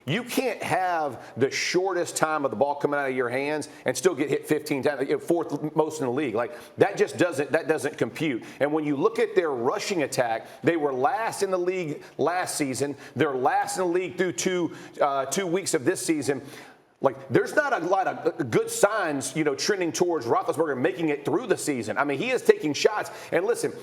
You can't have the shortest time of the ball coming out of your hands and still get hit 15 times, fourth most in the league. Like that just doesn't compute. And when you look at their rushing attack, they were last in the league last season. They're last in the league through two weeks of this season. Like, there's not a lot of good signs, trending towards Roethlisberger making it through the season. I mean, he is taking shots. And listen,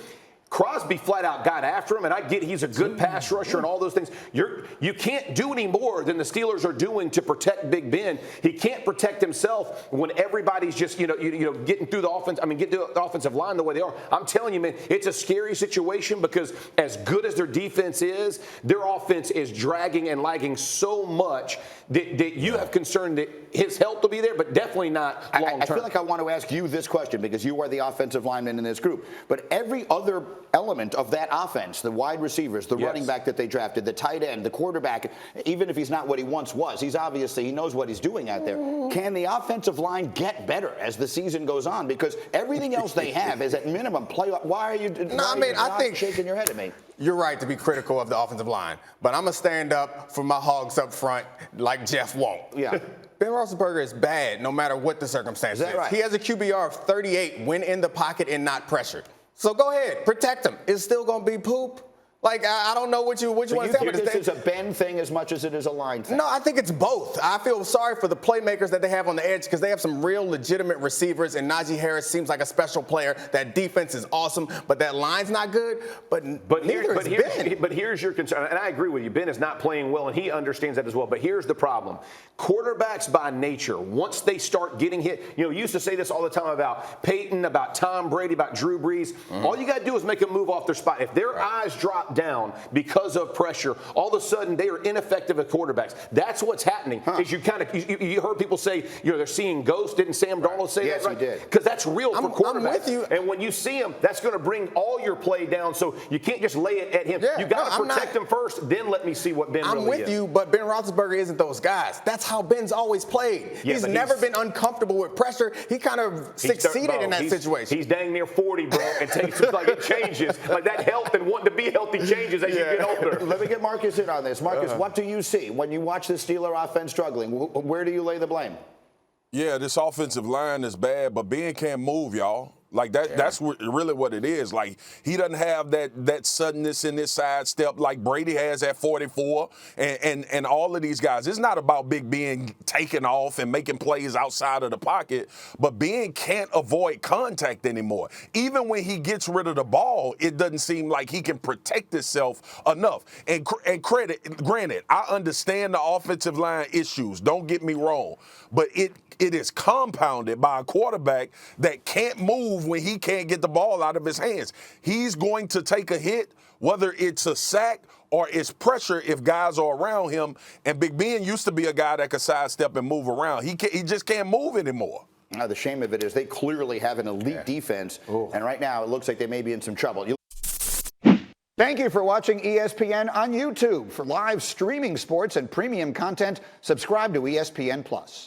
Crosby flat out got after him, and I get he's a good pass rusher and all those things. You can't do any more than the Steelers are doing to protect Big Ben. He can't protect himself when everybody's just getting through the offense. I mean, get through the offensive line the way they are. I'm telling you, man, it's a scary situation because as good as their defense is, their offense is dragging and lagging so much that you have concern that his health will be there, but definitely not long term. I feel like I want to ask you this question because you are the offensive lineman in this group, but every other element of that offense, the wide receivers, the running back that they drafted, the tight end, the quarterback, even if he's not what he once was, he knows what he's doing out there. Can the offensive line get better as the season goes on? Because everything else they have is at minimum playoff. Why are you I think shaking your head at me? You're right to be critical of the offensive line, but I'm going to stand up for my hogs up front like Jeff won't. Yeah. Ben Roethlisberger is bad no matter what the circumstances. Is that right? He has a QBR of 38 when in the pocket and not pressured. So go ahead, protect him. It's still going to be poop. Like, I don't know what you want to tell me. This is a Ben thing as much as it is a line thing? No, I think it's both. I feel sorry for the playmakers that they have on the edge because they have some real legitimate receivers, and Najee Harris seems like a special player. That defense is awesome, but that line's not good. But here's your concern, and I agree with you. Ben is not playing well, and he understands that as well. But here's the problem. Quarterbacks by nature, once they start getting hit, you used to say this all the time about Peyton, about Tom Brady, about Drew Brees. All you got to do is make them move off their spot. If their eyes drop down because of pressure, all of a sudden they are ineffective at quarterbacks. That's what's happening. Is you heard people say they're seeing ghosts. Didn't Sam Darnold say that? Right? Yes, he did. Because that's real for quarterbacks. I'm with you. And when you see him, that's going to bring all your play down. So you can't just lay it at him. You got to protect him first. Then let me see what Ben really is. I'm with you, but Ben Roethlisberger isn't those guys. That's how Ben's always played. He's never been uncomfortable with pressure. He kind of succeeded in that situation. He's dang near 40, bro. It changes. Like that health and wanting to be healthy changes as you get older. Let me get Marcus in on this. Marcus, what do you see when you watch the Steeler offense struggling? Where do you lay the blame? Yeah, this offensive line is bad, but Ben can't move, y'all. Like that's really what it is. Like he doesn't have that suddenness in his sidestep like Brady has at 44 and all of these guys. It's not about Big Ben taking off and making plays outside of the pocket, but Ben can't avoid contact anymore. Even when he gets rid of the ball, it doesn't seem like he can protect himself enough. And granted, I understand the offensive line issues. Don't get me wrong, but it is compounded by a quarterback that can't move when he can't get the ball out of his hands. He's going to take a hit, whether it's a sack or it's pressure if guys are around him. And Big Ben used to be a guy that could sidestep and move around. He just can't move anymore. Now, the shame of it is they clearly have an elite defense, and right now it looks like they may be in some trouble. Thank you for watching ESPN on YouTube. For live streaming sports and premium content, subscribe to ESPN+.